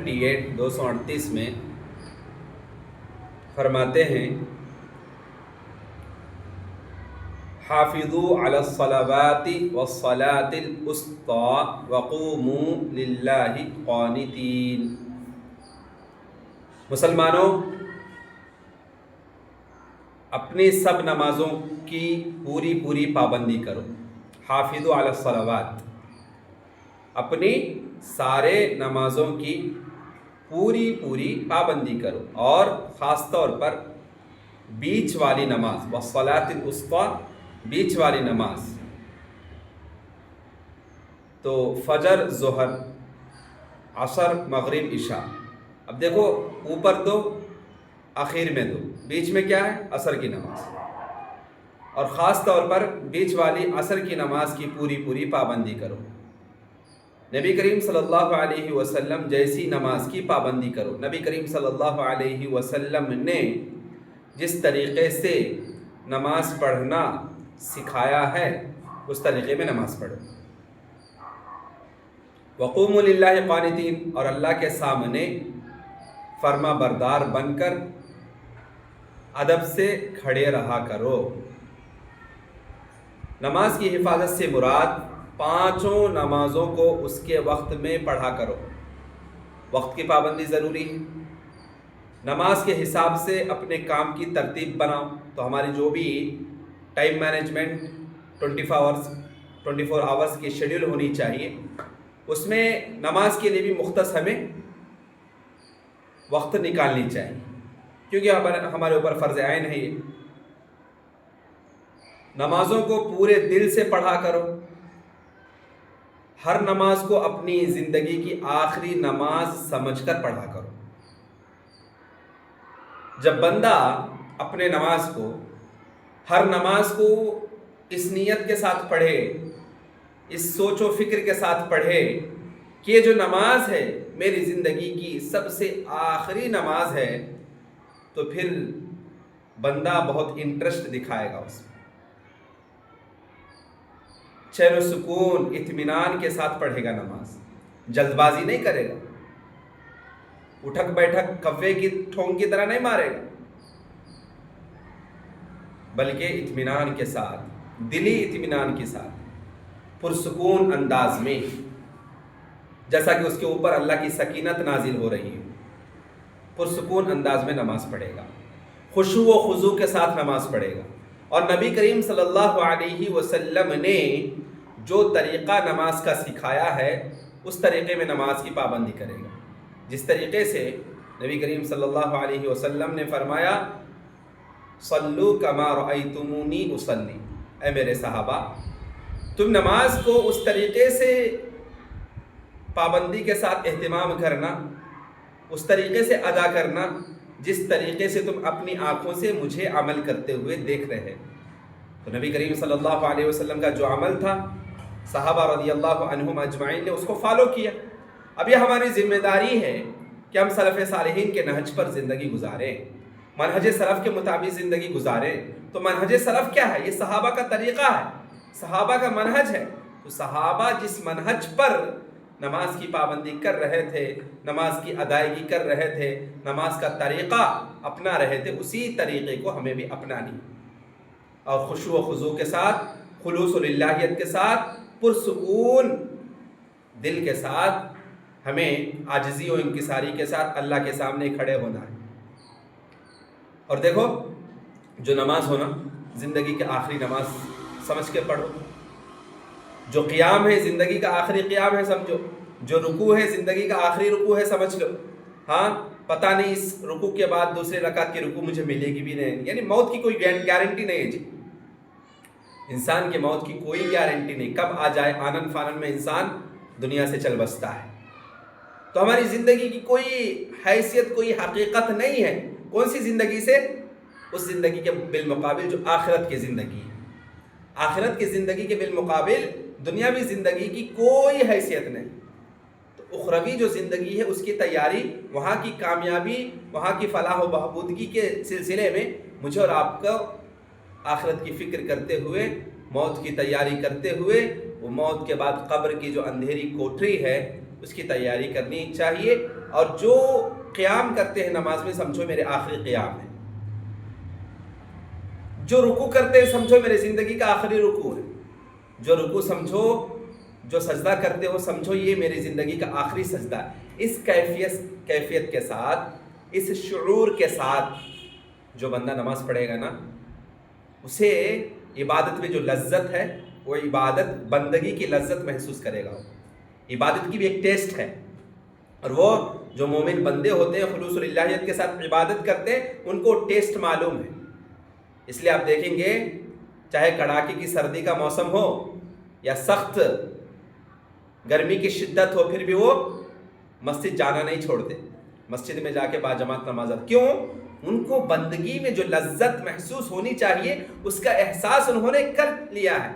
238 میں فرماتے ہیں حافظوا علی الصلوات والصلاة الوسطی وقوموا للہ قانتین۔ مسلمانوں، اپنی سب نمازوں کی پوری پابندی کرو۔ حافظوا علی الصلوات، اپنی سارے نمازوں کی پوری پابندی کرو، اور خاص طور پر بیچ والی نماز، والصلاة الوسطی، بیچ والی نماز، تو فجر، ظہر، عصر، مغرب، عشاء۔ اب دیکھو، اوپر دو، آخر میں دو، بیچ میں کیا ہے؟ عصر کی نماز۔ اور خاص طور پر بیچ والی عصر کی نماز کی پوری پابندی کرو۔ نبی کریم صلی اللہ علیہ وسلم جیسی نماز کی پابندی کرو۔ نبی کریم صلی اللہ علیہ وسلم نے جس طریقے سے نماز پڑھنا سکھایا ہے اس طریقے میں نماز پڑھو۔ وقوموا للہ قانتین، اور اللہ کے سامنے فرما بردار بن کر ادب سے کھڑے رہا کرو۔ نماز کی حفاظت سے مراد پانچوں نمازوں کو اس کے وقت میں پڑھا کرو۔ وقت کی پابندی ضروری ہے۔ نماز کے حساب سے اپنے کام کی ترتیب بناؤ، تو ہماری جو بھی ٹائم مینجمنٹ 24 آورس کی شیڈیول ہونی چاہیے، اس میں نماز کے لیے بھی مختص ہمیں وقت نکالنی چاہیے، کیونکہ ہمارے اوپر فرض عین ہے یہ۔ نمازوں کو پورے دل سے پڑھا کرو۔ ہر نماز کو اپنی زندگی کی آخری نماز سمجھ کر پڑھا کرو۔ جب بندہ اپنے نماز کو، ہر نماز کو اس نیت کے ساتھ پڑھے، اس سوچ و فکر کے ساتھ پڑھے کہ یہ جو نماز ہے میری زندگی کی سب سے آخری نماز ہے، تو پھر بندہ بہت انٹرسٹ دکھائے گا اس میں، چین و سکون، اطمینان کے ساتھ پڑھے گا نماز، جلد بازی نہیں کرے گا، اٹھک بیٹھک کوے کی ٹھونگ کی طرح نہیں مارے گا، بلکہ اطمینان کے ساتھ، دلی اطمینان کے ساتھ، پرسکون انداز میں، جیسا کہ اس کے اوپر اللہ کی سکینت نازل ہو رہی ہے، پرسکون انداز میں نماز پڑھے گا، خشوع و خضوع کے ساتھ نماز پڑھے گا۔ اور نبی کریم صلی اللہ علیہ وسلم نے جو طریقہ نماز کا سکھایا ہے اس طریقے میں نماز کی پابندی کرے گا۔ جس طریقے سے نبی کریم صلی اللہ علیہ وسلم نے فرمایا، صلو کما رأیتمونی اصلی، اے میرے صحابہ، تم نماز کو اس طریقے سے پابندی کے ساتھ اہتمام کرنا، اس طریقے سے ادا کرنا جس طریقے سے تم اپنی آنکھوں سے مجھے عمل کرتے ہوئے دیکھ رہے ہیں۔ تو نبی کریم صلی اللہ علیہ وسلم کا جو عمل تھا، صحابہ رضی اللہ عنہم اجمعین نے اس کو فالو کیا۔ اب یہ ہماری ذمہ داری ہے کہ ہم سلف صالحین کے نہج پر زندگی گزاریں، منہج سلف کے مطابق زندگی گزاریں۔ تو منہج سلف کیا ہے؟ یہ صحابہ کا طریقہ ہے، صحابہ کا منہج ہے۔ تو صحابہ جس منہج پر نماز کی پابندی کر رہے تھے، نماز کی ادائیگی کر رہے تھے، نماز کا طریقہ اپنا رہے تھے، اسی طریقے کو ہمیں بھی اپنانی، اور خشوع و خضوع کے ساتھ، خلوص و للہیت کے ساتھ، پرسکون دل کے ساتھ ہمیں عاجزی و انکساری کے ساتھ اللہ کے سامنے کھڑے ہونا ہے۔ اور دیکھو، جو نماز ہونا زندگی کے آخری نماز سمجھ کے پڑھو، جو قیام ہے زندگی کا آخری قیام ہے سمجھو، جو رکوع ہے زندگی کا آخری رکوع ہے سمجھ لو۔ ہاں، پتہ نہیں اس رکوع کے بعد دوسرے رکعت کی رکوع مجھے ملے گی بھی نہیں، یعنی موت کی کوئی گارنٹی نہیں ہے جی، انسان کے موت کی کوئی گارنٹی نہیں، کب آ جائے، آنن فانن میں انسان دنیا سے چل بستا ہے۔ تو ہماری زندگی کی کوئی حیثیت، کوئی حقیقت نہیں ہے، کون سی زندگی سے؟ اس زندگی کے بالمقابل جو آخرت کی زندگی ہے۔ آخرت کی زندگی کے بالمقابل دنیاوی زندگی کی کوئی حیثیت نہیں۔ تو اخروی جو زندگی ہے اس کی تیاری، وہاں کی کامیابی، وہاں کی فلاح و بہبودگی کے سلسلے میں مجھے اور آپ کو آخرت کی فکر کرتے ہوئے، موت کی تیاری کرتے ہوئے، وہ موت کے بعد قبر کی جو اندھیری کوٹری ہے اس کی تیاری کرنی چاہیے۔ اور جو قیام کرتے ہیں نماز میں سمجھو میرے آخری قیام ہے، جو رکوع کرتے ہیں سمجھو میرے زندگی کا آخری رکوع ہے، جو رکوع سمجھو، جو سجدہ کرتے ہو سمجھو یہ میری زندگی کا آخری سجدہ ہے۔ اس کیفیت کے ساتھ، اس شعور کے ساتھ جو بندہ نماز پڑھے گا نا، اسے عبادت میں جو لذت ہے وہ عبادت بندگی کی لذت محسوس کرے گا۔ عبادت کی بھی ایک ٹیسٹ ہے، اور وہ جو مومن بندے ہوتے ہیں خلوص الہیت کے ساتھ عبادت کرتے ہیں ان کو ٹیسٹ معلوم ہے۔ اس لیے آپ دیکھیں گے چاہے کڑاکے کی سردی کا موسم ہو یا سخت گرمی کی شدت ہو، پھر بھی وہ مسجد جانا نہیں چھوڑتے، مسجد میں جا کے باجماعت نماز۔ کیوں؟ ان کو بندگی میں جو لذت محسوس ہونی چاہیے اس کا احساس انہوں نے کر لیا ہے،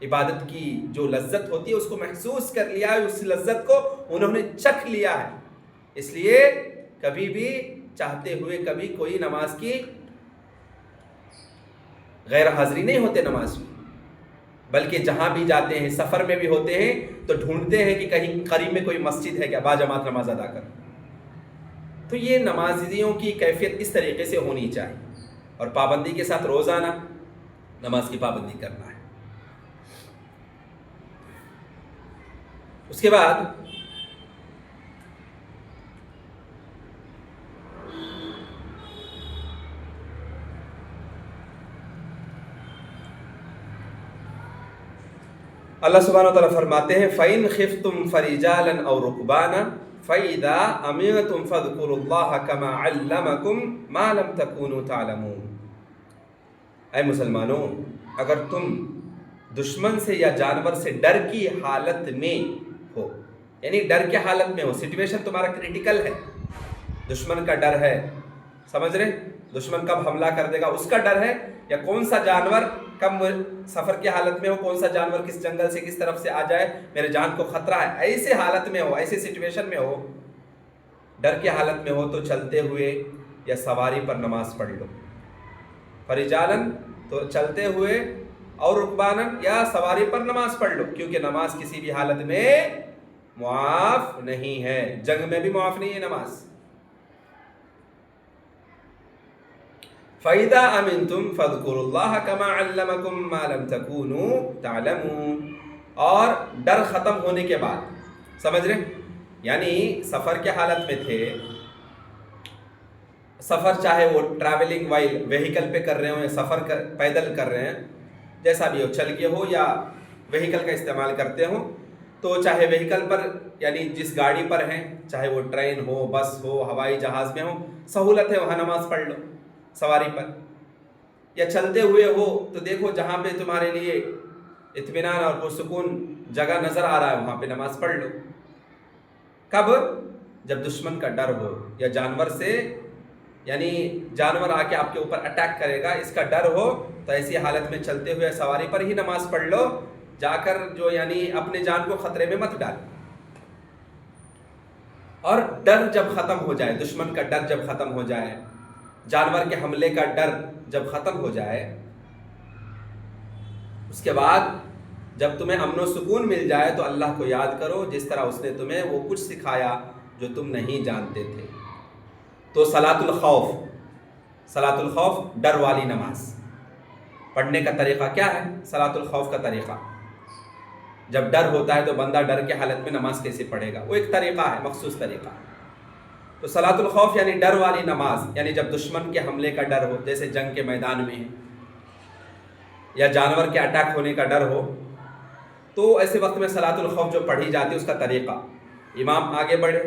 عبادت کی جو لذت ہوتی ہے اس کو محسوس کر لیا ہے، اس لذت کو انہوں نے چکھ لیا ہے۔ اس لیے کبھی بھی چاہتے ہوئے کبھی کوئی نماز کی غیر حاضری نہیں ہوتے نماز میں، بلکہ جہاں بھی جاتے ہیں، سفر میں بھی ہوتے ہیں تو ڈھونڈتے ہیں کہ کہیں قریب میں کوئی مسجد ہے کیا، باجماعت نماز ادا کر۔ تو یہ نمازیوں کی کیفیت اس طریقے سے ہونی چاہیے، اور پابندی کے ساتھ روزانہ نماز کی پابندی کرنا ہے۔ اس کے بعد اللہ سبحانہ وتعالیٰ فرماتے ہیں فَإِنْ خِفْتُمْ فَرِجَالًا أَوْ رُكْبَانًا فَإِذَا أَمِنْتُمْ فَاذْكُرُوا اللَّهَ كَمَا عَلَّمَكُمْ مَا لَمْ تَكُونُوا تَعْلَمُونَ۔ اے مسلمانوں، اگر تم دشمن سے یا جانور سے ڈر کی حالت میں ہو، یعنی ڈر کی حالت میں ہو، سچویشن تمہارا کریٹیکل ہے، دشمن کا ڈر ہے، سمجھ رہے، دشمن کب حملہ کر دے گا اس کا ڈر ہے، یا کون سا جانور کب سفر کی حالت میں ہو، کون سا جانور کس جنگل سے کس طرف سے آ جائے، میرے جان کو خطرہ ہے، ایسے حالت میں ہو، ایسے سچویشن میں ہو، ڈر کی حالت میں ہو، تو چلتے ہوئے یا سواری پر نماز پڑھ لو۔ فرجالن تو چلتے ہوئے، اور رکبانن یا سواری پر نماز پڑھ لو، کیونکہ نماز کسی بھی حالت میں معاف نہیں ہے، جنگ میں بھی معاف نہیں ہے نماز۔ فَإِذَا أَمِنْتُمْ فَاذْكُرُوا اللَّهَ كَمَا عَلَّمَكُمْ مَا لَمْ تَكُونُوا تَعْلَمُونَ۔ اور ڈر ختم ہونے کے بعد، سمجھ رہے، یعنی سفر کے حالت میں تھے، سفر چاہے وہ ٹریولنگ وائل وہیکل پہ کر رہے ہوں یا سفر پیدل کر رہے ہیں، جیسا بھی ہو، چل کے ہو یا وہیکل کا استعمال کرتے ہوں، تو چاہے وہیکل پر یعنی جس گاڑی پر ہیں، چاہے وہ ٹرین ہو، بس ہو، ہوائی جہاز میں ہو، سہولت ہے وہاں نماز پڑھ لو سواری پر، یا چلتے ہوئے ہو تو دیکھو جہاں پہ تمہارے لیے اطمینان اور پرسکون جگہ نظر آ رہا ہے وہاں پہ نماز پڑھ لو۔ کب؟ جب دشمن کا ڈر ہو، یا جانور سے، یعنی جانور آ کے آپ کے اوپر اٹیک کرے گا اس کا ڈر ہو، تو ایسی حالت میں چلتے ہوئے سواری پر ہی نماز پڑھ لو، جا کر جو یعنی اپنے جان کو خطرے میں مت ڈال۔ اور ڈر جب ختم ہو جائے، دشمن کا ڈر جب ختم ہو جائے، جانور کے حملے کا ڈر جب ختم ہو جائے، اس کے بعد جب تمہیں امن و سکون مل جائے تو اللہ کو یاد کرو جس طرح اس نے تمہیں وہ کچھ سکھایا جو تم نہیں جانتے تھے۔ تو صلاۃ الخوف ڈر والی نماز پڑھنے کا طریقہ کیا ہے؟ صلاۃ الخوف کا طریقہ، جب ڈر ہوتا ہے تو بندہ ڈر کے حالت میں نماز کیسے پڑھے گا، وہ ایک طریقہ ہے، مخصوص طریقہ۔ تو صلاۃ الخوف یعنی ڈر والی نماز، یعنی جب دشمن کے حملے کا ڈر ہو، جیسے جنگ کے میدان میں ہے، یا جانور کے اٹیک ہونے کا ڈر ہو، تو ایسے وقت میں صلاۃ الخوف جو پڑھی جاتی ہے اس کا طریقہ، امام آگے بڑھے،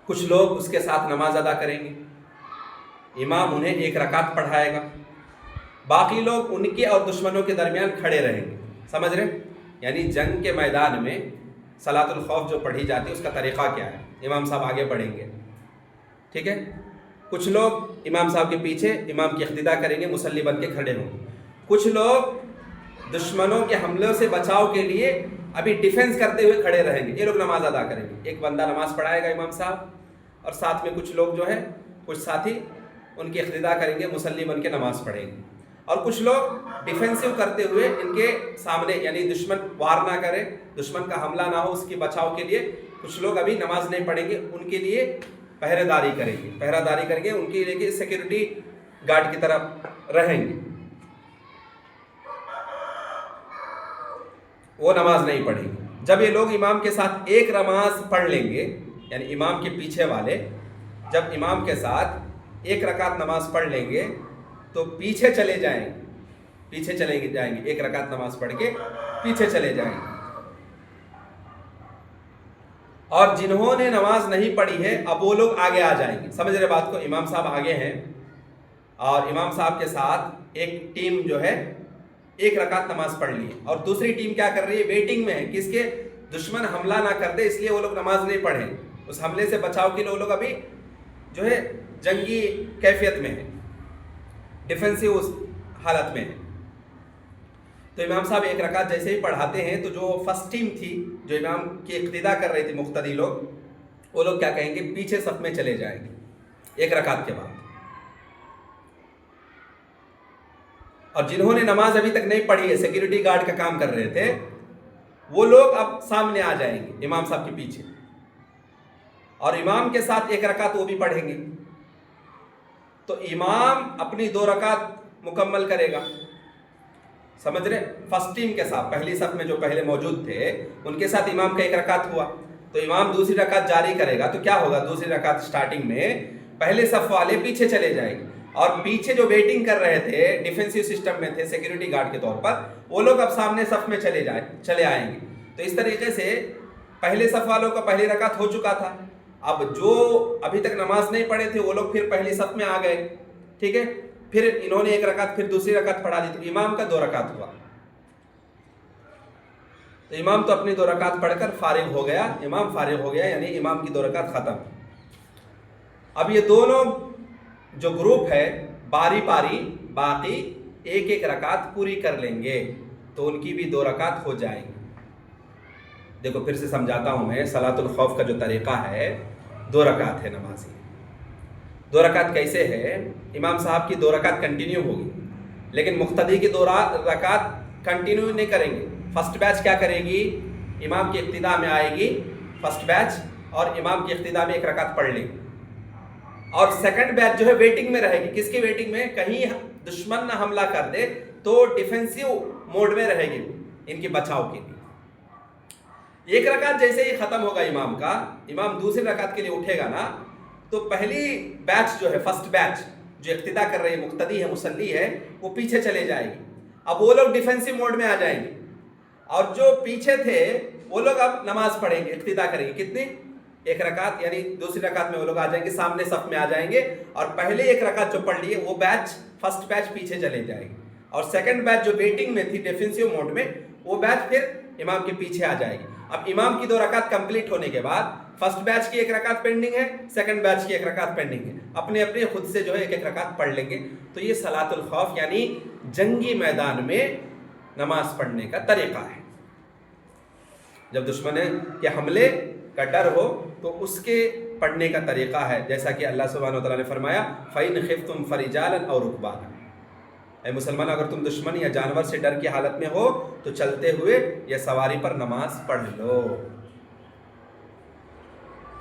کچھ لوگ اس کے ساتھ نماز ادا کریں گے، امام انہیں 1 رکعت پڑھائے گا، باقی لوگ ان کے اور دشمنوں کے درمیان کھڑے رہیں گے، سمجھ رہے، یعنی جنگ کے میدان میں صلاۃ الخوف جو پڑھی جاتی ہے اس کا طریقہ کیا ہے، امام صاحب آگے بڑھیں گے، ٹھیک ہے، کچھ لوگ امام صاحب کے پیچھے امام کی اقتداء کریں گے، مصلی بن کے کھڑے ہوں گے، کچھ لوگ دشمنوں کے حملوں سے بچاؤ کے لیے ابھی ڈیفنس کرتے ہوئے کھڑے رہیں گے، یہ لوگ نماز ادا کریں گے، ایک بندہ نماز پڑھائے گا امام صاحب، اور ساتھ میں کچھ لوگ جو ہے، کچھ ساتھی ان کی اقتداء کریں گے، مصلی بن کے نماز پڑھیں گے، اور کچھ لوگ ڈیفینسو کرتے ہوئے ان کے سامنے، یعنی دشمن وار نہ کرے، دشمن کا حملہ نہ ہو، اس کی بچاؤ کے لیے کچھ لوگ ابھی نماز نہیں پڑھیں گے، ان کے لیے پہرے داری کریں گے، ان کے لیے سیکورٹی گارڈ کی طرف رہیں گے، وہ نماز نہیں پڑھیں گے۔ جب یہ لوگ امام کے ساتھ ایک نماز پڑھ لیں گے، یعنی امام کے پیچھے والے جب امام کے ساتھ ایک رکعت نماز پڑھ لیں گے تو پیچھے چلے جائیں گے، ایک رکعت نماز پڑھ کے پیچھے چلے جائیں گے۔ اور جنہوں نے نماز نہیں پڑھی ہے اب وہ لوگ آگے آ جائیں گے۔ سمجھ رہے بات کو؟ امام صاحب آگے ہیں اور امام صاحب کے ساتھ ایک ٹیم جو ہے ایک رکعت نماز پڑھ لی ہے، اور دوسری ٹیم کیا کر رہی ہے؟ ویٹنگ میں ہے، کس کے؟ دشمن حملہ نہ کر دے، اس لیے وہ لوگ نماز نہیں پڑھیں، اس حملے سے بچاؤ کے لیے وہ لوگ ابھی جو ہے جنگی کیفیت میں ہے، ڈیفینسو حالت میں ہے۔ تو امام صاحب ایک رکعت جیسے ہی پڑھاتے ہیں تو جو فرسٹ ٹیم تھی جو امام کی اقتداء کر رہی تھی، مقتدی لوگ، وہ لوگ کیا کہیں گے؟ پیچھے صف میں چلے جائیں گے ایک رکعت کے بعد، اور جنہوں نے نماز ابھی تک نہیں پڑھی ہے، سیکورٹی گارڈ کا کام کر رہے تھے، وہ لوگ اب سامنے آ جائیں گے امام صاحب کے پیچھے، اور امام کے ساتھ ایک رکعت وہ بھی پڑھیں گے۔ تو امام اپنی 2 رکعت مکمل کرے گا، سمجھ رہے؟ فرسٹ ٹیم کے ساتھ، پہلی صف میں جو پہلے موجود تھے ان کے ساتھ امام کا ایک رکعت ہوا، تو امام دوسری رکعت جاری کرے گا، تو کیا ہوگا؟ دوسری رکعت سٹارٹنگ میں پہلے صف والے پیچھے چلے جائیں گے، اور پیچھے جو ویٹنگ کر رہے تھے، ڈیفینسو سسٹم میں تھے، سیکورٹی گارڈ کے طور پر، وہ لوگ اب سامنے صف میں چلے آئیں گے۔ تو اس طریقے سے پہلے صف والوں کا پہلی رکعت ہو چکا تھا، اب جو ابھی تک نماز نہیں پڑھے تھے وہ لوگ پھر پہلی صف میں آ گئے، ٹھیک ہے؟ پھر انہوں نے ایک رکعت، پھر دوسری رکعت پڑھا دی، تو امام کا 2 رکعت ہوا۔ تو امام تو اپنی 2 رکعت پڑھ کر فارغ ہو گیا، امام فارغ ہو گیا، یعنی امام کی 2 رکعت ختم۔ اب یہ دونوں جو گروپ ہے باری باری باقی ایک ایک رکعت پوری کر لیں گے، تو ان کی بھی 2 رکعت ہو جائیں گی۔ دیکھو پھر سے سمجھاتا ہوں میں، صلاۃ الخوف کا جو طریقہ ہے 2 رکعت ہے نمازی۔ 2 رکعت کیسے ہے؟ امام صاحب کی 2 رکعت کنٹینیو ہوگی، لیکن مقتدی کی 2 رکعت کنٹینیو نہیں کریں گے۔ فرسٹ بیچ کیا کرے گی؟ امام کی اقتداء میں آئے گی فرسٹ بیچ، اور امام کی اقتداء میں ایک رکعت پڑھ لیں گے، اور سیکنڈ بیچ جو ہے ویٹنگ میں رہے گی۔ کس کی ویٹنگ میں؟ کہیں دشمن نہ حملہ کر دے تو ڈیفینسو موڈ میں رہے گی، ان کی بچاؤ کے لیے۔ ایک رکعت جیسے ہی ختم ہوگا امام کا، امام دوسری رکعت کے لیے اٹھے گا نا، تو پہلی بیچ جو ہے، فرسٹ بیچ جو اقتداء کر رہی ہے، مقتدی ہے، مصلی ہے، وہ پیچھے چلے جائے گی۔ اب وہ لوگ ڈیفینسو موڈ میں آ جائیں گے، اور جو پیچھے تھے وہ لوگ اب نماز پڑھیں گے، اقتداء کریں گے۔ کتنی؟ ایک رکعت، یعنی دوسری رکعت میں وہ لوگ آ جائیں گے، سامنے صف میں آ جائیں گے، اور پہلے ایک رکعت جو پڑھ لی ہے وہ بیچ، فرسٹ بیچ پیچھے چلے جائے گی، اور سیکنڈ بیچ جو ویٹنگ میں تھی ڈیفینسو موڈ میں، وہ بیچ پھر امام کے پیچھے آ جائے گی۔ اب امام کی 2 رکعت کمپلیٹ ہونے کے بعد فرسٹ بیچ کی ایک رکعت پینڈنگ ہے، سیکنڈ بیچ کی ایک رکعت پینڈنگ ہے، اپنے اپنے خود سے جو ہے ایک ایک رکعت پڑھ لیں گے۔ تو یہ صلاۃ الخوف یعنی جنگی میدان میں نماز پڑھنے کا طریقہ ہے۔ جب دشمن کے حملے کا ڈر ہو تو اس کے پڑھنے کا طریقہ ہے، جیسا کہ اللہ سبحانہ وتعالیٰ نے فرمایا فَإِنْ خِفْتُمْ فَرِجَالًا أَوْ رُكْبَانًا۔ اے مسلمان، اگر تم دشمن یا جانور سے ڈر کی حالت میں ہو تو چلتے ہوئے یا سواری پر نماز پڑھ لو۔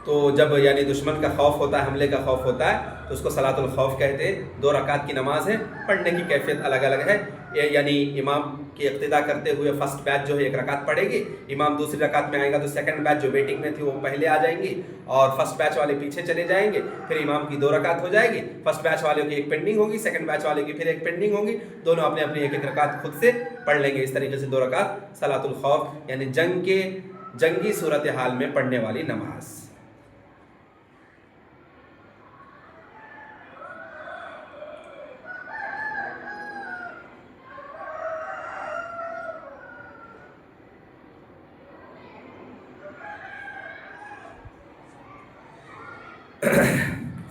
تو جب یعنی دشمن کا خوف ہوتا ہے، حملے کا خوف ہوتا ہے، تو اس کو صلاۃ الخوف کہتے ہیں۔ 2 رکعت کی نماز ہے، پڑھنے کی کیفیت الگ الگ ہے، یعنی امام کی اقتداء کرتے ہوئے فرسٹ بیچ جو ہے ایک رکعت پڑھے گی، امام دوسری رکعت میں آئے گا تو سیکنڈ بیچ جو ویٹنگ میں تھی وہ پہلے آ جائیں گی، اور فرسٹ بیچ والے پیچھے چلے جائیں گے، پھر امام کی 2 رکعت ہو جائے گی، فرسٹ بیچ والوں کی ایک پینڈنگ ہوگی، سیکنڈ بیچ والے کی پھر ایک پینڈنگ ہوگی، دونوں اپنے اپنی ایک ایک رکعت خود سے پڑھ لیں گے۔ اس طریقے سے 2 رکعت صلاۃ الخوف یعنی جنگی صورتحال میں پڑھنے والی نماز۔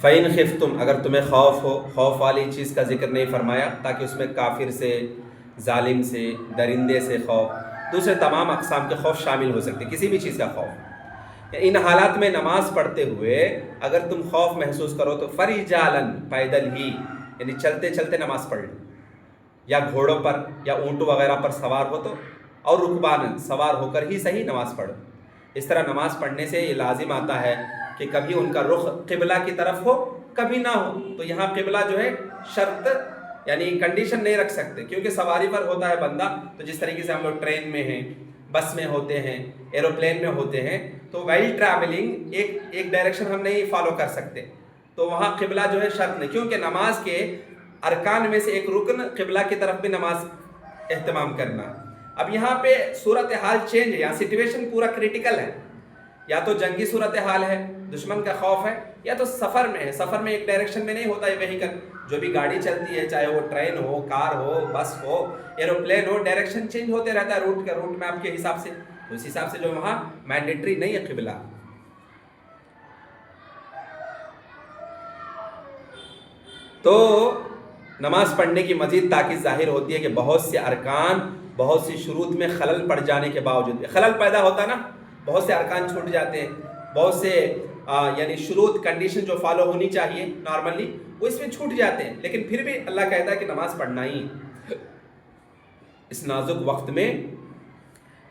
فَإِنْ خِفْتُمْ، اگر تمہیں خوف ہو، خوف والی چیز کا ذکر نہیں فرمایا تاکہ اس میں کافر سے، ظالم سے، درندے سے خوف، دوسرے تمام اقسام کے خوف شامل ہو سکتے، کسی بھی چیز کا خوف۔ ان حالات میں نماز پڑھتے ہوئے اگر تم خوف محسوس کرو تو فَرِجَالًا، پیدل ہی، یعنی چلتے چلتے نماز پڑھ لو۔ یا گھوڑوں پر یا اونٹوں وغیرہ پر سوار ہو تو، اور رکبانن سوار ہو کر ہی صحیح نماز پڑھو۔ اس طرح نماز پڑھنے سے یہ لازم آتا ہے کہ کبھی ان کا رخ قبلہ کی طرف ہو کبھی نہ ہو، تو یہاں قبلہ جو ہے شرط یعنی کنڈیشن نہیں رکھ سکتے، کیونکہ سواری پر ہوتا ہے بندہ، تو جس طریقے سے ہم لوگ ٹرین میں ہیں، بس میں ہوتے ہیں، ایروپلین میں ہوتے ہیں، تو وائل ٹریولنگ ایک ڈائریکشن ہم نہیں فالو کر سکتے، تو وہاں قبلہ جو ہے شرط نہیں، کیونکہ نماز کے ارکان میں سے ایک رکن قبلہ کی طرف بھی نماز اہتمام کرنا۔ اب یہاں پہ صورتحال چینج ہے، یہاں سچویشن پورا کریٹیکل ہے، یا تو جنگی صورتحال ہے، دشمن کا خوف ہے، یا تو سفر میں ہے، سفر میں ایک ڈائریکشن میں نہیں ہوتا ہے وہیکل، جو بھی گاڑی چلتی ہے چاہے وہ ٹرین ہو، کار ہو، بس ہو، ایروپلین ہو، ڈائریکشن چینج ہوتے رہتا ہے روٹ میپ کے حساب سے، تو اس حساب سے جو وہاں مینڈیٹری نہیں ہے قبلہ۔ تو نماز پڑھنے کی مزید تاکید ظاہر ہوتی ہے کہ بہت سے ارکان، بہت سی شروط میں خلل پڑ جانے کے باوجود، خلل پیدا ہوتا نا، بہت سے ارکان چھوٹ جاتے ہیں، بہت سے یعنی شروط کنڈیشن جو فالو ہونی چاہیے نارملی وہ اس میں چھوٹ جاتے ہیں، لیکن پھر بھی اللہ کہتا ہے کہ نماز پڑھنا ہی اس نازک وقت میں،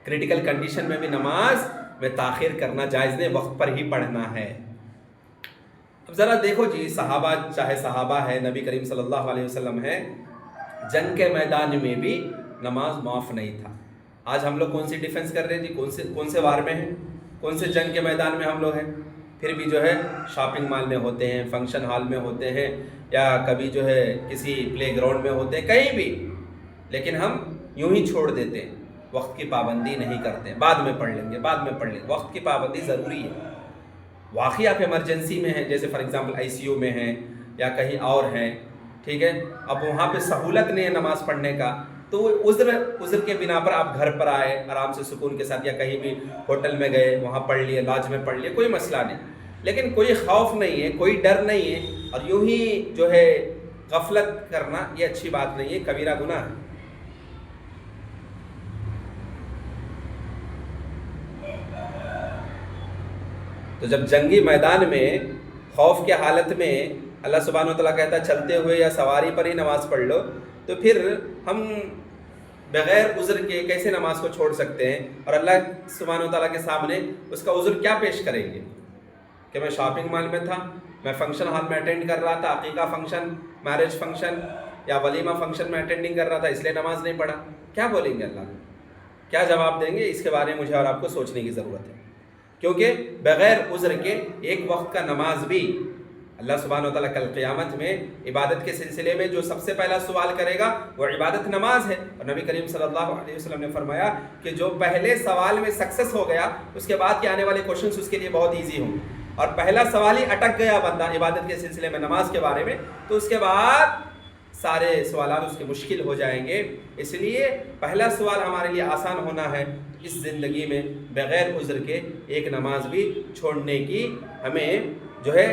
کریٹیکل کنڈیشن میں بھی نماز میں تاخیر کرنا جائز نہیں، وقت پر ہی پڑھنا ہے۔ اب ذرا دیکھو جی، صحابہ چاہے صحابہ ہے، نبی کریم صلی اللہ علیہ وسلم ہے، جنگ کے میدان میں بھی نماز معاف نہیں تھا۔ آج ہم لوگ کون سی ڈیفنس کر رہے ہیں جی، کون سے وار میں ہیں، کون سے جنگ کے میدان میں ہم لوگ ہیں، پھر بھی جو ہے شاپنگ مال میں ہوتے ہیں، فنکشن ہال میں ہوتے ہیں، یا کبھی جو ہے کسی پلے گراؤنڈ میں ہوتے ہیں، کہیں بھی، لیکن ہم یوں ہی چھوڑ دیتے ہیں، وقت کی پابندی نہیں کرتے، بعد میں پڑھ لیں گے، بعد میں پڑھ لیں گے۔ وقت کی پابندی ضروری ہے، واقعی آپ ایمرجنسی میں ہیں، جیسے فار ایگزامپل ICU میں ہیں یا کہیں اور ہیں، ٹھیک ہے، اب وہاں پہ سہولت نہیں ہے نماز پڑھنے کا، تو عذر کے بنا پر آپ گھر پر آئے آرام سے سکون کے ساتھ، یا کہیں بھی ہوٹل میں گئے وہاں پڑھ لیے، لاج میں پڑھ لیے، کوئی مسئلہ نہیں، لیکن کوئی خوف نہیں ہے، کوئی ڈر نہیں ہے، اور یوں ہی جو ہے غفلت کرنا یہ اچھی بات نہیں ہے، کبیرہ گناہ ہے۔ تو جب جنگی میدان میں خوف کے حالت میں اللہ سبحانہ و تعالیٰ کہتا ہے چلتے ہوئے یا سواری پر ہی نماز پڑھ لو، تو پھر ہم بغیر عذر کے کیسے نماز کو چھوڑ سکتے ہیں، اور اللہ سبحانہ و تعالیٰ کے سامنے اس کا عذر کیا پیش کریں گے کہ میں شاپنگ مال میں تھا، میں فنکشن ہال میں اٹینڈ کر رہا تھا، عقیقہ فنکشن، میرج فنکشن یا ولیمہ فنکشن میں اٹینڈنگ کر رہا تھا، اس لیے نماز نہیں پڑھا، کیا بولیں گے اللہ، کیا جواب دیں گے؟ اس کے بارے میں مجھے اور آپ کو سوچنے کی ضرورت ہے، کیونکہ بغیر عذر کے ایک وقت کا نماز بھی اللہ سبحانہ و تعالیٰ کل قیامت میں عبادت کے سلسلے میں جو سب سے پہلا سوال کرے گا وہ عبادت نماز ہے، اور نبی کریم صلی اللہ علیہ وسلم نے فرمایا کہ جو پہلے سوال میں سکسیس ہو گیا اس کے بعد کے آنے والے کوشچنس اس کے لیے بہت ایزی ہوں، اور پہلا سوال ہی اٹک گیا بندہ عبادت کے سلسلے میں نماز کے بارے میں، تو اس کے بعد سارے سوالات اس کے مشکل ہو جائیں گے۔ اس لیے پہلا سوال ہمارے لیے آسان ہونا ہے، اس زندگی میں بغیر عذر کے ایک نماز بھی چھوڑنے کی ہمیں جو ہے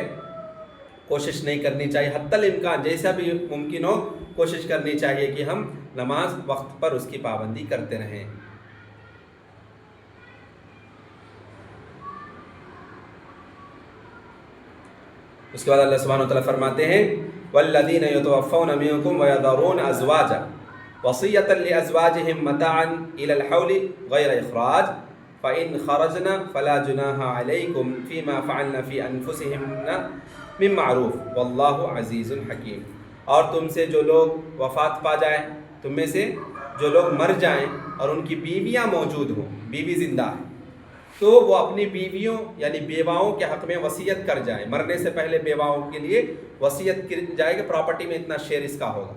کوشش نہیں کرنی چاہیے، حتی الامکان جیسا بھی ممکن ہو کوشش کرنی چاہیے کہ ہم نماز وقت پر اس کی پابندی کرتے رہیں۔ اس کے بعد اللہ سبحانہ وتعالیٰ فرماتے ہیں والذین یتوفون منکم ویذرون ازواجا وصیۃ لازواجہم متاعا الی الحول غیر اخراج فإن خرجن فلا جناح علیکم فیما فعلن فی انفسہن من معروف واللہ عزیز حکیم۔ اور تم سے جو لوگ وفات پا جائیں، تم میں سے جو لوگ مر جائیں اور ان کی بیویاں موجود ہوں، بیوی زندہ ہے، تو وہ اپنی بیویوں یعنی بیواؤں کے حق میں وصیت کر جائیں، مرنے سے پہلے بیواؤں کے لیے وصیت کی جائے کہ پراپرٹی میں اتنا شیئر اس کا ہوگا،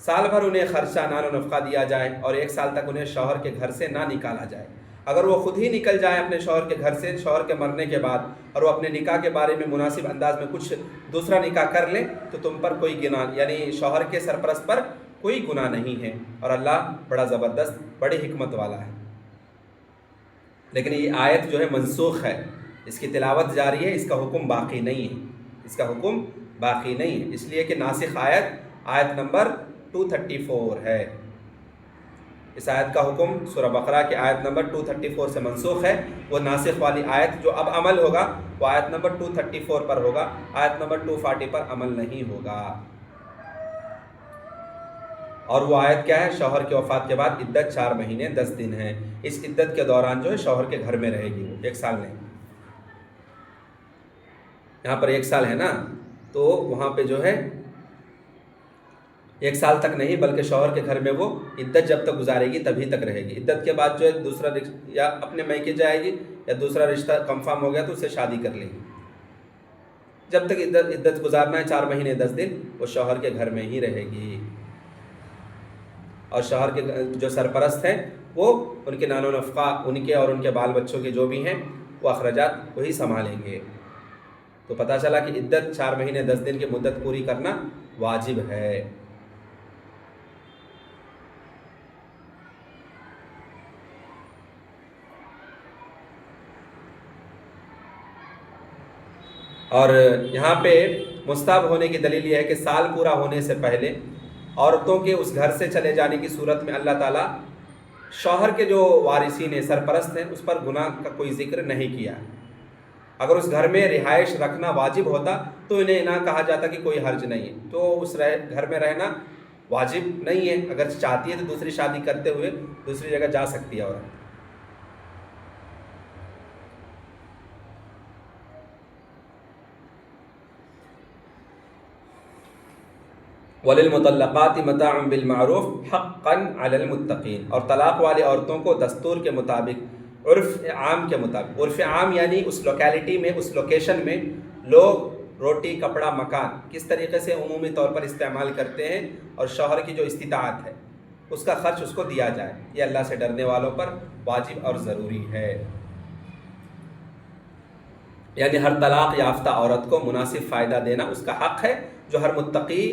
سال بھر انہیں خرچہ نان و نفقہ دیا جائے، اور 1 سال تک انہیں شوہر کے گھر سے نہ نکالا جائے۔ اگر وہ خود ہی نکل جائیں اپنے شوہر کے گھر سے شوہر کے مرنے کے بعد، اور وہ اپنے نکاح کے بارے میں مناسب انداز میں کچھ دوسرا نکاح کر لیں، تو تم پر کوئی گناہ یعنی شوہر کے سرپرست پر کوئی گناہ نہیں ہے، اور اللہ بڑا زبردست بڑی حکمت والا ہے۔ لیکن یہ آیت جو ہے منسوخ ہے، اس کی تلاوت جاری ہے، اس کا حکم باقی نہیں ہے، اس کا حکم باقی نہیں ہے، اس لیے کہ ناسخ آیت نمبر 234 ہے۔ اس آیت کا حکم سورہ بقرہ کی آیت نمبر 234 سے منسوخ ہے، وہ ناسخ والی آیت جو اب عمل ہوگا وہ آیت نمبر 234 پر ہوگا، آیت نمبر 240 پر عمل نہیں ہوگا۔ اور وہ آیت کیا ہے؟ شوہر کی وفات کے بعد عدت 4 مہینے 10 دن ہے. اس عدت کے دوران جو ہے شوہر کے گھر میں رہے گی وہ 1 سال نہیں. یہاں پر 1 سال ہے نا، تو وہاں پہ جو ہے 1 سال تک نہیں، بلکہ شوہر کے گھر میں وہ عدت جب تک گزارے گی تبھی تک رہے گی. عدت کے بعد جو ہے دوسرا یا اپنے میکے جائے گی یا دوسرا رشتہ کنفرم ہو گیا تو اسے شادی کر لے گی. جب تک عدت گزارنا ہے 4 مہینے 10 دن، وہ شوہر کے گھر میں ہی رہے گی. اور شوہر کے جو سرپرست ہیں وہ ان کے نان و نفقہ، ان کے اور ان کے بال بچوں کے جو بھی ہیں وہ اخراجات وہی سنبھالیں گے. تو پتہ چلا کہ عدت 4 مہینے 10 دن کی مدت پوری کرنا واجب ہے. اور یہاں پہ مستحب ہونے کی دلیل یہ ہے کہ سال پورا ہونے سے پہلے عورتوں کے اس گھر سے چلے جانے کی صورت میں اللہ تعالیٰ شوہر کے جو وارثین ہیں، سرپرست ہیں، اس پر گناہ کا کوئی ذکر نہیں کیا. اگر اس گھر میں رہائش رکھنا واجب ہوتا تو انہیں نہ کہا جاتا کہ کوئی حرج نہیں ہے. تو اس گھر میں رہنا واجب نہیں ہے. اگر چاہتی ہے تو دوسری شادی کرتے ہوئے دوسری جگہ جا سکتی ہے عورت. وَلِلْمُطَلَّقَاتِ مَتَاعٌ بِالْمَعْرُوفِ حَقًّا عَلَى الْمُتَّقِينَ. اور طلاق والی عورتوں کو دستور کے مطابق، عرف عام کے مطابق، عرف عام یعنی اس لوکیلٹی میں، اس لوکیشن میں لوگ روٹی، کپڑا، مکان کس طریقے سے عمومی طور پر استعمال کرتے ہیں اور شوہر کی جو استطاعت ہے اس کا خرچ اس کو دیا جائے. یہ اللہ سے ڈرنے والوں پر واجب اور ضروری ہے. یعنی ہر طلاق یافتہ عورت کو مناسب فائدہ دینا اس کا حق ہے، جو ہر متقی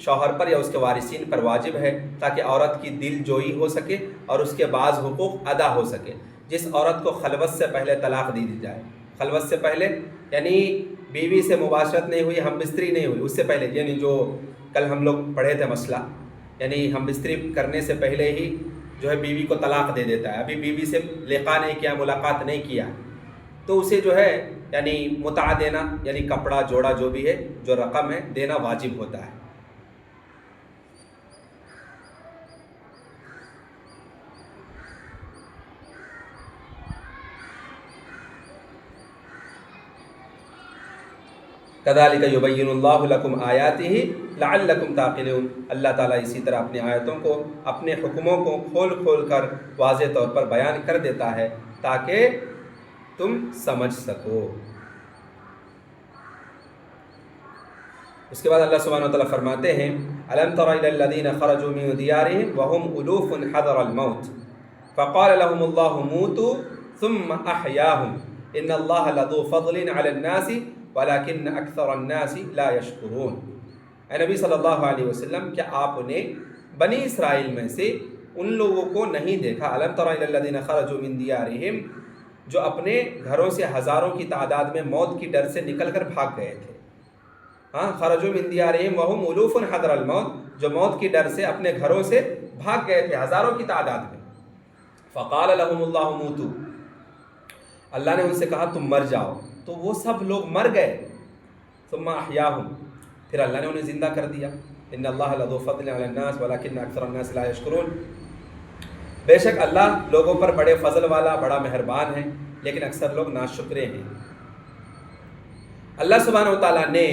شوہر پر یا اس کے وارثین پر واجب ہے، تاکہ عورت کی دل جوئی ہو سکے اور اس کے بعض حقوق ادا ہو سکے. جس عورت کو خلوت سے پہلے طلاق دی جائے، خلوت سے پہلے یعنی بیوی سے مباشرت نہیں ہوئی، ہم بستری نہیں ہوئی، اس سے پہلے، یعنی جو کل ہم لوگ پڑھے تھے مسئلہ، یعنی ہم بستری کرنے سے پہلے ہی جو ہے بیوی کو طلاق دے دیتا ہے، ابھی بیوی سے لقاء نہیں کیا، ملاقات نہیں کیا، تو اسے جو ہے یعنی متع دینا، یعنی کپڑا جوڑا جو بھی ہے، جو رقم ہے، دینا واجب ہوتا ہے. کذالک یبین اللہ لکم آیاتہ لعلکم تعقلون. اللہ تعالیٰ اسی طرح اپنی آیتوں کو، اپنے حکموں کو کھول کھول کر واضح طور پر بیان کر دیتا ہے تاکہ تم سمجھ سکو. اس کے بعد اللہ سبحانہ و تعالیٰ فرماتے ہیں الم تر الی الذین خرجوا من دیارہم وهم الوف حذر الموت فقال لهم اللہ موتوا ثم احیاهم ان اللہ لذو فضل علی الناس ولیکن اکثر الناس لا یشکرون. اے نبی صلی اللہ علیہ وسلم، کیا آپ نے بنی اسرائیل میں سے ان لوگوں کو نہیں دیکھا؟ الم تر الی الذین خرجوا من دیارہم، جو اپنے گھروں سے ہزاروں کی تعداد میں موت کی ڈر سے نکل کر بھاگ گئے تھے. ہاں، خرجوا من دیارہم وهم الوف حذر الموت، جو موت کی ڈر سے اپنے گھروں سے بھاگ گئے تھے ہزاروں کی تعداد میں. فقال لهم اللہ موتوا، اللہ نے ان سے کہا تم مر جاؤ، تو وہ سب لوگ مر گئے. ثم احیاہم، پھر اللہ نے انہیں زندہ کر دیا. ان اللہ لذو فضل علی الناس ولکن اکثر الناس لا یشکرون. بے شک اللہ لوگوں پر بڑے فضل والا، بڑا مہربان ہے، لیکن اکثر لوگ ناشکرے ہیں. اللہ سبحانہ و تعالیٰ نے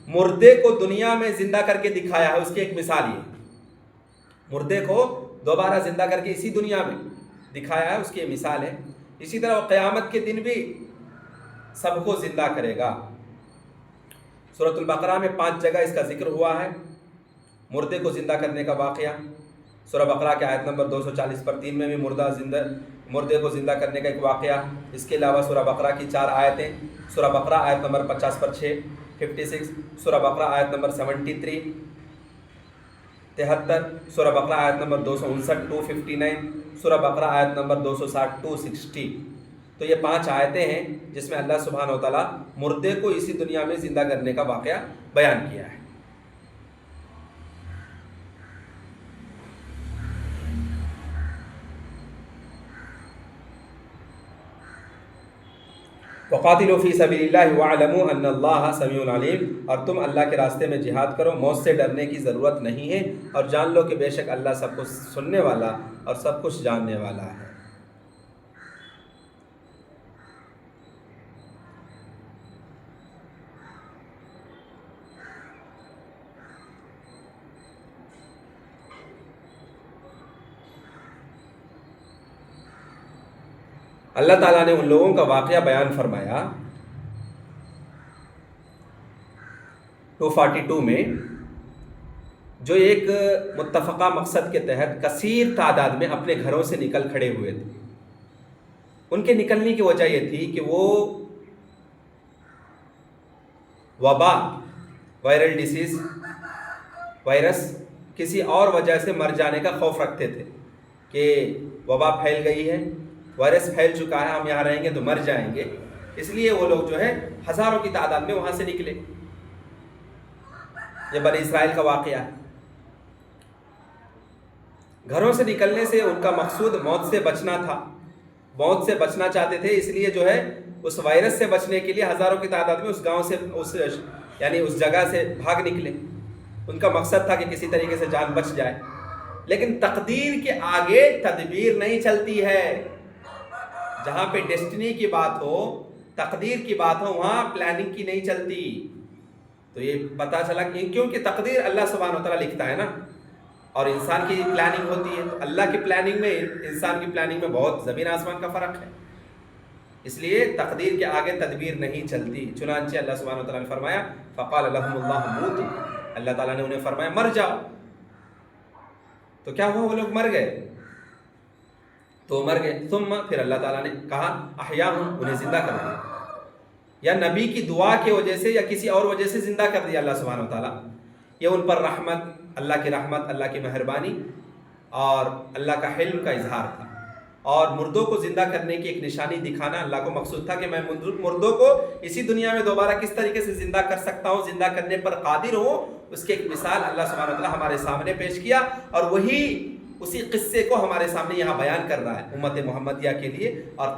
مردے کو دنیا میں زندہ کر کے دکھایا ہے. اس کی ایک مثال یہ، مردے کو دوبارہ زندہ کر کے اسی دنیا میں دکھایا ہے، اس کی یہ مثال ہے. اسی طرح وہ قیامت کے دن بھی سب کو زندہ کرے گا. سورۃ البقرہ میں 5 جگہ اس کا ذکر ہوا ہے، مردے کو زندہ کرنے کا واقعہ. سورہ بقرہ کے آیت نمبر 240 پر 3 میں بھی مردے کو زندہ کرنے کا ایک واقعہ. اس کے علاوہ سورہ بقرہ کی 4 آیتیں، سورہ بقرہ آیت نمبر 50 پر 6 56، سورہ بقرہ آیت نمبر 73 73، سورہ بقرہ آیت نمبر 259 259، سورہ بقرہ آیت نمبر 260 260. تو یہ 5 آیتیں ہیں جس میں اللہ سبحانہ و تعالیٰ مردے کو اسی دنیا میں زندہ کرنے کا واقعہ بیان کیا ہے. وقاتلوا فی سبیل اللہ واعلموا ان اللہ سمیع علیم، اور تم اللہ کے راستے میں جہاد کرو، موت سے ڈرنے کی ضرورت نہیں ہے، اور جان لو کہ بے شک اللہ سب کچھ سننے والا اور سب کچھ جاننے والا ہے۔ اللہ تعالیٰ نے ان لوگوں کا واقعہ بیان فرمایا 242 میں، جو ایک متفقہ مقصد کے تحت کثیر تعداد میں اپنے گھروں سے نکل کھڑے ہوئے تھے۔ ان کے نکلنے کی وجہ یہ تھی کہ وہ وبا، وائرل ڈیزیز، وائرس کسی اور وجہ سے مر جانے کا خوف رکھتے تھے کہ وبا پھیل گئی ہے، وائرس پھیل چکا ہے، ہم یہاں رہیں گے تو مر جائیں گے، اس لیے وہ لوگ جو ہے ہزاروں کی تعداد میں وہاں سے نکلے۔ یہ بنی اسرائیل کا واقعہ ہے۔ گھروں سے نکلنے سے ان کا مقصود موت سے بچنا تھا، موت سے بچنا چاہتے تھے، اس لیے جو ہے اس وائرس سے بچنے کے لیے ہزاروں کی تعداد میں اس گاؤں سے اس جگہ سے بھاگ نکلے۔ ان کا مقصد تھا کہ کسی طریقے سے جان بچ جائے، لیکن تقدیر کے آگے تدبیر نہیں چلتی ہے۔ جہاں پہ ڈیسٹنی کی بات ہو، تقدیر کی بات ہو، وہاں پلاننگ کی نہیں چلتی۔ تو یہ پتہ چلا کہ کیونکہ تقدیر اللہ سبحانہ و تعالیٰ لکھتا ہے نا، اور انسان کی پلاننگ ہوتی ہے، تو اللہ کی پلاننگ میں انسان کی پلاننگ میں بہت زمین آسمان کا فرق ہے، اس لیے تقدیر کے آگے تدبیر نہیں چلتی۔ چنانچہ اللہ سبحانہ و تعالیٰ نے فرمایا فقال لهم اللہ موتوا، اللہ تعالیٰ نے انہیں فرمایا مر جاؤ۔ تو کیا ہوا؟ وہ لوگ مر گئے، تو مر گئے، ثم پھر اللہ تعالیٰ نے کہا احیاہم، انہیں زندہ کر دیا، یا نبی کی دعا کی وجہ سے یا کسی اور وجہ سے زندہ کر دیا اللہ سبحانہ و تعالیٰ۔ یہ ان پر رحمت، اللہ کی رحمت، اللہ کی مہربانی اور اللہ کا حلم کا اظہار تھا، اور مردوں کو زندہ کرنے کی ایک نشانی دکھانا اللہ کو مقصود تھا کہ میں مردوں کو اسی دنیا میں دوبارہ کس طریقے سے زندہ کر سکتا ہوں، زندہ کرنے پر قادر ہوں، اس کی ایک مثال اللہ سبحانہ و تعالیٰ ہمارے سامنے پیش کیا، اور وہی اسی قصے کو ہمارے سامنے یہاں بیان کر رہا ہے امت محمدیہ کے لیے اور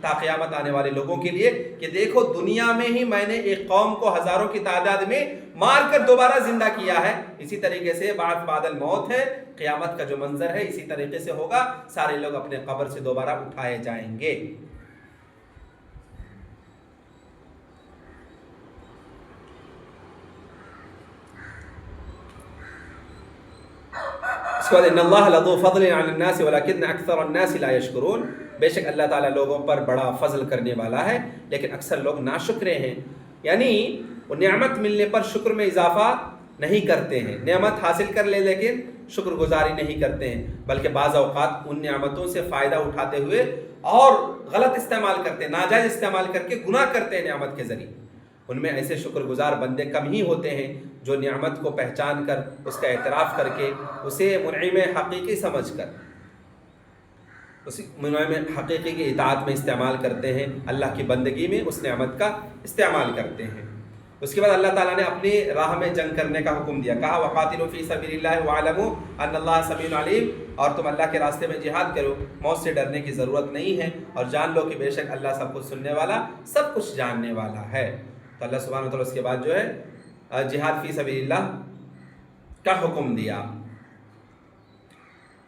تا قیامت آنے والے لوگوں کے لیے، کہ دیکھو دنیا میں ہی میں نے ایک قوم کو ہزاروں کی تعداد میں مار کر دوبارہ زندہ کیا ہے، اسی طریقے سے بعد الموت ہے، قیامت کا جو منظر ہے اسی طریقے سے ہوگا، سارے لوگ اپنے قبر سے دوبارہ اٹھائے جائیں گے۔ اس کے بعد ان اللہ لذو فضل علی الناس ولکن اکثر الناس لا یشکرون، بے شک اللہ تعالیٰ لوگوں پر بڑا فضل کرنے والا ہے لیکن اکثر لوگ ناشکرے ہیں، یعنی وہ نعمت ملنے پر شکر میں اضافہ نہیں کرتے ہیں، نعمت حاصل کر لے لیکن شکر گزاری نہیں کرتے ہیں، بلکہ بعض اوقات ان نعمتوں سے فائدہ اٹھاتے ہوئے اور غلط استعمال کرتے ہیں، ناجائز استعمال کر کے گناہ کرتے ہیں نعمت کے ذریعے۔ ان میں ایسے شکر گزار بندے کم ہی ہوتے ہیں جو نعمت کو پہچان کر، اس کا اعتراف کر کے، اسے منعم حقیقی سمجھ کر، اس منعم حقیقی کی اطاعت میں استعمال کرتے ہیں، اللہ کی بندگی میں اس نعمت کا استعمال کرتے ہیں۔ اس کے بعد اللہ تعالیٰ نے اپنی راہ میں جنگ کرنے کا حکم دیا، کہا وقاتلوا فی سبیل اللہ واعلموا ان اللہ سمیع علیم، اور تم اللہ کے راستے میں جہاد کرو، موت سے ڈرنے کی ضرورت نہیں ہے، اور جان لو کہ بے شک اللہ سب کچھ سننے والا، سب کچھ جاننے والا ہے۔ تو اللہ سبحانہ و تعالیٰ اس کے بعد جو ہے جہاد فی سبیل اللہ کا حکم دیا،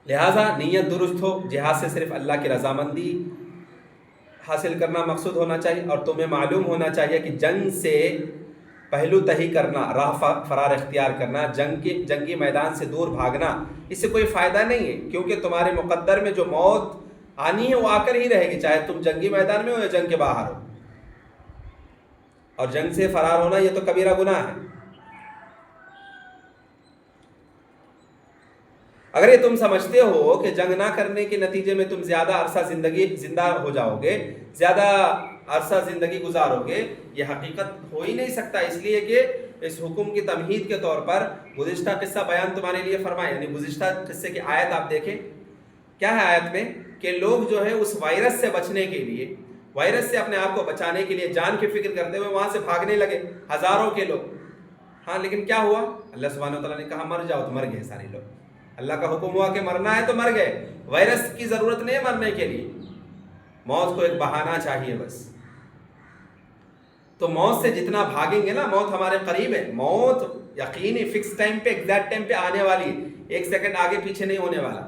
لہٰذا نیت درست ہو، جہاد سے صرف اللہ کی رضامندی حاصل کرنا مقصود ہونا چاہیے، اور تمہیں معلوم ہونا چاہیے کہ جنگ سے پہلو تہی کرنا، راہ فرار اختیار کرنا، جنگی میدان سے دور بھاگنا، اس سے کوئی فائدہ نہیں ہے، کیونکہ تمہارے مقدر میں جو موت آنی ہے وہ آ کر ہی رہے گی، چاہے تم جنگی میدان میں ہو یا جنگ کے باہر ہو، اور جنگ سے فرار ہونا یہ تو کبیرہ گناہ ہے۔ اگر یہ تم سمجھتے ہو کہ جنگ نہ کرنے کے نتیجے میں تم زیادہ عرصہ زندہ ہو جاؤ گے، زیادہ عرصہ زندگی گزارو گے، یہ حقیقت ہو ہی نہیں سکتا، اس لیے کہ اس حکم کی تمہید کے طور پر گزشتہ قصہ بیان تمہارے لیے فرمایا، یعنی گزشتہ قصے کی آیت آپ دیکھیں، کیا ہے آیت میں کہ لوگ جو ہے اس وائرس سے بچنے کے لیے، وائرس سے اپنے آپ کو بچانے کے لیے جان کی فکر کرتے ہوئے وہاں سے بھاگنے لگے، ہزاروں کے لوگ، ہاں لیکن کیا ہوا؟ اللہ سبحانہ و تعالیٰ نے کہا مر جاؤ، تو مر گئے سارے لوگ، اللہ کا حکم ہوا کہ مرنا ہے تو مر گئے، وائرس کی ضرورت نہیں ہے مرنے کے لیے، موت کو ایک بہانہ چاہیے بس، تو موت سے جتنا بھاگیں گے نا، موت ہمارے قریب ہے، موت یقینی فکس ٹائم پہ ایگزیکٹ ٹائم پہ آنے والی ہے، 1 سیکنڈ آگے پیچھے نہیں ہونے والا.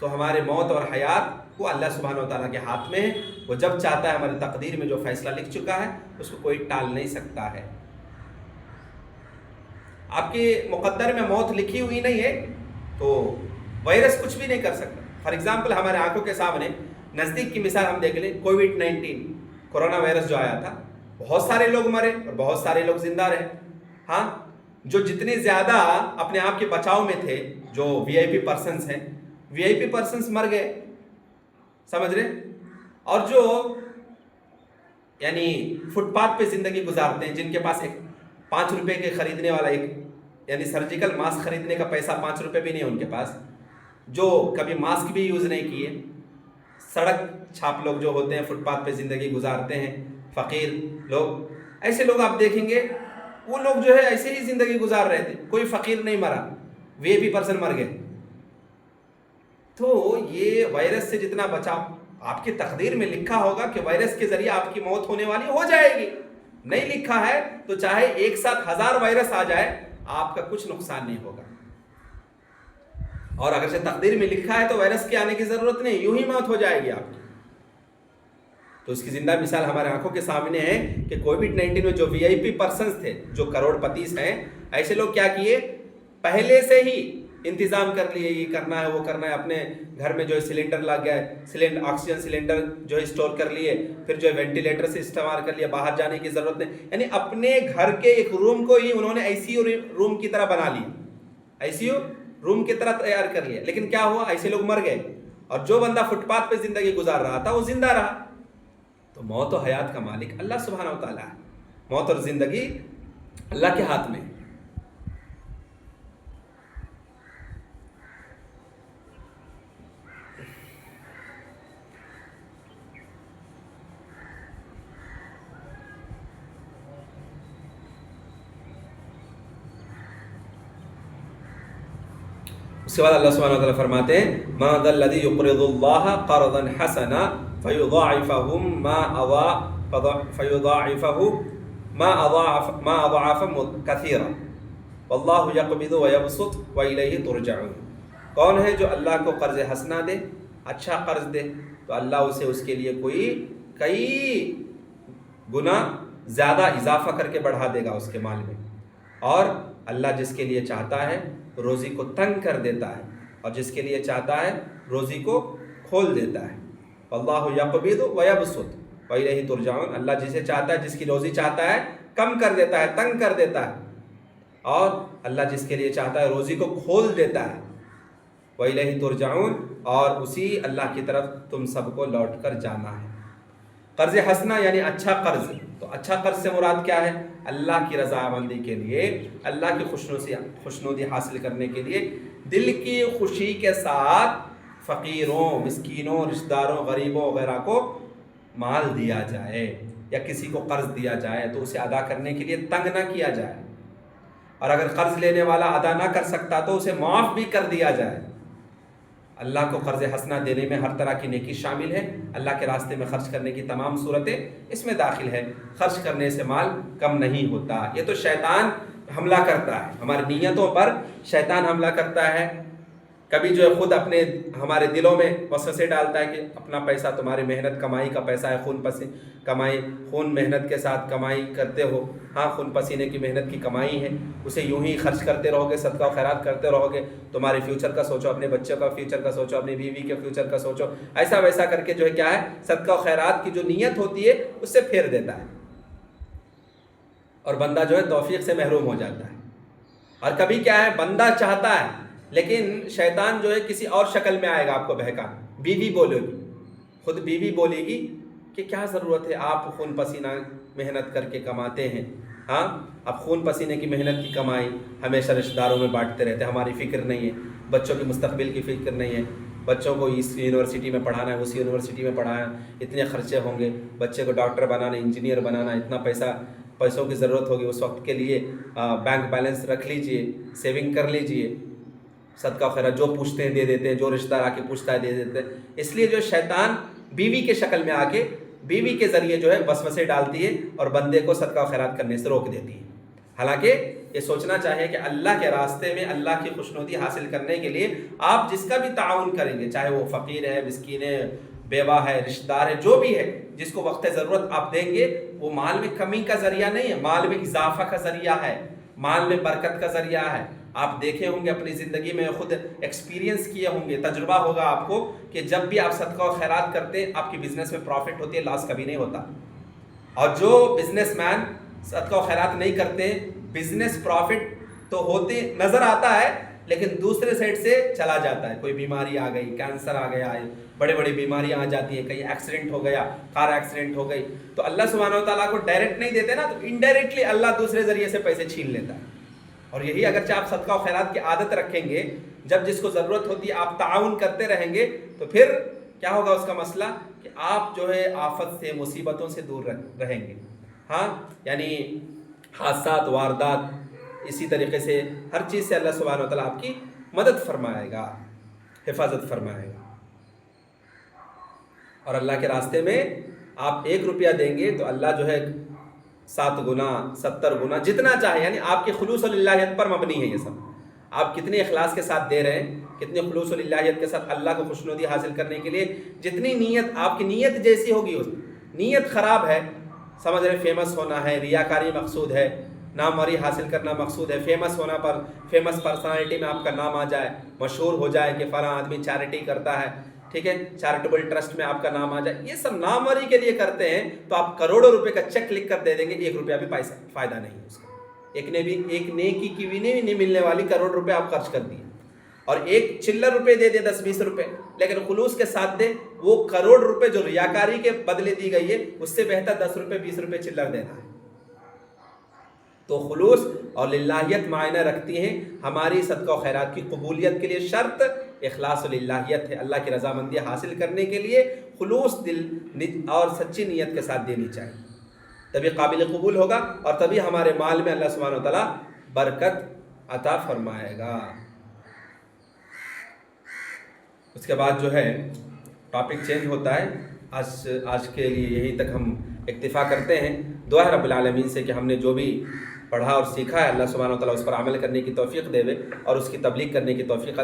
تو ہمارے موت اور حیات وہ اللہ سبحانہ و تعالیٰ کے ہاتھ میں ہے. وہ جب چاہتا ہے، ہماری تقدیر میں جو فیصلہ لکھ چکا ہے اس کو کوئی ٹال نہیں سکتا ہے. آپ کے مقدر میں موت لکھی ہوئی نہیں ہے تو وائرس کچھ بھی نہیں کر سکتا. فار ایگزامپل ہمارے آنکھوں کے سامنے نزدیک کی مثال ہم دیکھ لیں، کووڈ-19 کورونا وائرس جو آیا تھا، بہت سارے لوگ مرے اور بہت سارے لوگ زندہ رہے. ہاں، جو جتنے زیادہ اپنے آپ کے بچاؤ میں تھے، جو وی آئی پی پرسنس ہیں، وی آئی پی پرسنس مر گئے، سمجھ رہے. اور جو یعنی فٹ پاتھ پہ زندگی گزارتے ہیں، جن کے پاس ایک 5 روپے کے خریدنے والا ایک یعنی سرجیکل ماسک خریدنے کا پیسہ 5 روپے بھی نہیں ان کے پاس، جو کبھی ماسک بھی یوز نہیں کیے، سڑک چھاپ لوگ جو ہوتے ہیں، فٹ پاتھ پہ زندگی گزارتے ہیں، فقیر لوگ، ایسے لوگ آپ دیکھیں گے وہ لوگ جو ہے ایسے ہی زندگی گزار رہے تھے، کوئی فقیر نہیں مرا، وی آئی پی پرسن مر گئے. تو یہ وائرس سے جتنا بچاؤ، آپ کی تقدیر میں لکھا ہوگا کہ وائرس کے ذریعے آپ کی موت ہونے والی ہو جائے گی. نہیں لکھا ہے تو چاہے ایک ساتھ 1000 وائرس آ جائے، آپ کا کچھ نقصان نہیں ہوگا. اور اگر سے تقدیر میں لکھا ہے تو وائرس کے آنے کی ضرورت نہیں، یوں ہی موت ہو جائے گی آپ کی. تو اس کی زندہ مثال ہمارے آنکھوں کے سامنے ہے کہ کووڈ-19 میں جو وی آئی پی پرسنس تھے، جو کروڑ پتیس ہیں، ایسے لوگ کیا کیے، پہلے سے ہی انتظام کر لیے، یہ کرنا ہے وہ کرنا ہے، اپنے گھر میں جو ہے سلنڈر لگ گئے، آکسیجن سلنڈر جو ہے اسٹور کر لیے، پھر جو ہے وینٹیلیٹر سے استعمال کر لیا، باہر جانے کی ضرورت نہیں. یعنی اپنے گھر کے ایک روم کو ہی انہوں نے آئی سی یو روم کی طرح بنا لیا، آئی سی یو روم کی طرح تیار کر لیا. لیکن کیا ہوا، ایسے لوگ مر گئے، اور جو بندہ فٹ پاتھ پہ زندگی گزار رہا تھا وہ زندہ رہا. تو موت و حیات کا مالک اللہ سبحانہ و تعالیٰ ہے. موت اور زندگی اللہ کے ہاتھ میں. اس کے بعد اللہ سبحانہ و تعالیٰ فرماتے ہیں ما ذا الذی یقرض اللہ قرضا حسنا فیضاعفہ ما اضعاف کثیرا واللہ یقبض ویبسط والیہ ترجعون. کون ہے جو اللہ کو قرض حسنا دے، اچھا قرض دے، تو اللہ اسے اس کے لیے کئی گنا زیادہ اضافہ کر کے بڑھا دے گا اس کے مال میں. اور اللہ جس کے لیے چاہتا ہے روزی کو تنگ کر دیتا ہے، اور جس کے لیے چاہتا ہے روزی کو کھول دیتا ہے. اللہ یقبض ویبسط والیہ ترجعون. اللہ جسے چاہتا ہے، جس کی روزی چاہتا ہے کم کر دیتا ہے، تنگ کر دیتا ہے، اور اللہ جس کے لیے چاہتا ہے روزی کو کھول دیتا ہے. وَإِلَيْهِ تُرْجَعُونَ. اور اسی اللہ کی طرف تم سب کو لوٹ کر جانا ہے. قرض حسنہ یعنی اچھا قرض. تو اچھا قرض سے مراد کیا ہے، اللہ کی رضامندی کے لیے، اللہ کی خوشنودی حاصل کرنے کے لیے دل کی خوشی کے ساتھ فقیروں، مسکینوں، رشتہ داروں، غریبوں وغیرہ کو مال دیا جائے، یا کسی کو قرض دیا جائے تو اسے ادا کرنے کے لیے تنگ نہ کیا جائے. اور اگر قرض لینے والا ادا نہ کر سکتا تو اسے معاف بھی کر دیا جائے. اللہ کو قرض حسنہ دینے میں ہر طرح کی نیکی شامل ہے. اللہ کے راستے میں خرچ کرنے کی تمام صورتیں اس میں داخل ہے. خرچ کرنے سے مال کم نہیں ہوتا. یہ تو شیطان حملہ کرتا ہے ہماری نیتوں پر، شیطان حملہ کرتا ہے. کبھی جو ہے خود اپنے ہمارے دلوں میں وسوسے ڈالتا ہے کہ اپنا پیسہ تمہاری محنت کمائی کا پیسہ ہے، خون محنت کے ساتھ کمائی کرتے ہو، ہاں خون پسینے کی محنت کی کمائی ہے، اسے یوں ہی خرچ کرتے رہو گے، صدقہ و خیرات کرتے رہو گے. تمہارے فیوچر کا سوچو، اپنے بچوں کا فیوچر کا سوچو، اپنی بیوی کے فیوچر کا سوچو. ایسا ویسا کر کے جو ہے کیا ہے، صدقہ و خیرات کی جو نیت ہوتی ہے اس سے پھیر دیتا ہے، اور بندہ جو ہے توفیق سے محروم ہو جاتا ہے. اور کبھی کیا ہے، بندہ چاہتا ہے لیکن شیطان جو ہے کسی اور شکل میں آئے گا آپ کو بہکا. بیوی بولے گی، خود بیوی بولے گی کہ کیا ضرورت ہے، آپ خون پسینہ محنت کر کے کماتے ہیں، ہاں اب خون پسینے کی محنت کی کمائی ہمیشہ رشتہ داروں میں بانٹتے رہتے ہیں، ہماری فکر نہیں ہے، بچوں کی مستقبل کی فکر نہیں ہے، بچوں کو اس یونیورسٹی میں پڑھانا ہے، اس یونیورسٹی میں پڑھانا، اتنے خرچے ہوں گے، بچے کو ڈاکٹر بنانا، انجینئر بنانا، اتنا پیسوں کی ضرورت ہوگی، اس وقت کے لیے بینک بیلنس رکھ لیجئے، سیونگ کر لیجئے. صدقہ خیرات جو پوچھتے ہیں دے دیتے ہیں، جو رشتہ دار آ کے پوچھتا ہے دے دیتے ہیں. اس لیے جو شیطان بیوی کے شکل میں آ کے بیوی کے ذریعے جو ہے وسوسے ڈالتی ہے اور بندے کو صدقہ و خیرات کرنے سے روک دیتی ہے۔ حالانکہ یہ سوچنا چاہیے کہ اللہ کے راستے میں اللہ کی خوشنودی حاصل کرنے کے لیے آپ جس کا بھی تعاون کریں گے، چاہے وہ فقیر ہے، مسکین ہے، بیوہ ہے، رشتہ دار ہے، جو بھی ہے، جس کو وقت ضرورت آپ دیں گے، وہ مال میں کمی کا ذریعہ نہیں ہے، مال میں اضافہ کا ذریعہ ہے، مال میں برکت کا ذریعہ ہے۔ آپ دیکھے ہوں گے اپنی زندگی میں، خود ایکسپیرینس کیے ہوں گے، تجربہ ہوگا آپ کو کہ جب بھی آپ صدقہ و خیرات کرتے ہیں آپ کی بزنس میں پروفٹ ہوتی ہے، لاس کبھی نہیں ہوتا۔ اور جو بزنس مین صدقہ و خیرات نہیں کرتے، بزنس پروفٹ تو ہوتے نظر آتا ہے لیکن دوسرے سائڈ سے چلا جاتا ہے، کوئی بیماری آ گئی، کینسر آ گیا ہے، بڑے بڑی بیماریاں آ جاتی ہیں، کہیں ایکسیڈنٹ ہو گیا، کار ایکسیڈنٹ ہو گئی، تو اللہ سبحانہ و تعالیٰ کو ڈائریکٹ نہیں دیتے نا، تو انڈائریکٹلی اللہ دوسرے ذریعے سے پیسے چھین لیتا ہے۔ اور یہی اگرچہ آپ صدقہ و خیرات کی عادت رکھیں گے، جب جس کو ضرورت ہوتی ہے آپ تعاون کرتے رہیں گے، تو پھر کیا ہوگا اس کا مسئلہ کہ آپ جو ہے آفت سے، مصیبتوں سے دور رہیں گے۔ ہاں، یعنی حادثات، واردات، اسی طریقے سے ہر چیز سے اللہ سبحانہ و تعالیٰ آپ کی مدد فرمائے گا، حفاظت فرمائے گا۔ اور اللہ کے راستے میں آپ 1 روپیہ دیں گے تو اللہ جو ہے 7 گنا، 70 گنا، جتنا چاہے، یعنی آپ کی خلوص للہیت پر مبنی ہے یہ سب۔ آپ کتنے اخلاص کے ساتھ دے رہے ہیں، کتنے خلوص للہیت کے ساتھ اللہ کو خوشنودی حاصل کرنے کے لیے، جتنی نیت آپ کی نیت جیسی ہوگی، نیت خراب ہے، سمجھ رہے فیمس ہونا ہے، ریاکاری مقصود ہے، ناموری حاصل کرنا مقصود ہے، فیمس ہونا پر، فیمس پرسنالٹی میں آپ کا نام آ جائے، مشہور ہو جائے کہ فلاں آدمی چیریٹی کرتا ہے، ٹھیک ہے، چیریٹیبل ٹرسٹ میں آپ کا نام آ جائے، یہ سب ناموری کے لیے کرتے ہیں، تو آپ کروڑوں روپے کا چیک لکھ کر دے دیں گے، 1 روپیہ بھی پیسہ فائدہ نہیں ہے اس کا، ایک نیکی کی بھی نہیں ملنے والی کروڑ روپے آپ خرچ کر دیے، اور 1 چلر روپے دے دے، 10-20 روپے، لیکن خلوص کے ساتھ دے، وہ کروڑ روپے جو ریاکاری کے بدلے دی گئی ہے، اس سے بہتر 10 روپے 20 روپے چلر دینا ہے۔ تو خلوص اور للہیت معنی رکھتی ہیں، ہماری صدقہ و خیرات کی قبولیت کے لیے شرط اخلاص و للہیت ہے، اللہ کی رضامندی حاصل کرنے کے لیے خلوص دل اور سچی نیت کے ساتھ دینی چاہیے، تبھی قابل قبول ہوگا، اور تبھی ہمارے مال میں اللہ سبحانہ و تعالیٰ برکت عطا فرمائے گا۔ اس کے بعد جو ہے ٹاپک چینج ہوتا ہے، آج کے لیے یہی تک ہم اکتفا کرتے ہیں۔ دعا ہے رب العالمین سے کہ ہم نے جو بھی پڑھا اور سیکھا ہے، اللہ سبحانہ و تعالیٰ اس پر عمل کرنے کی توفیق دے اور اس کی تبلیغ کرنے کی توفیق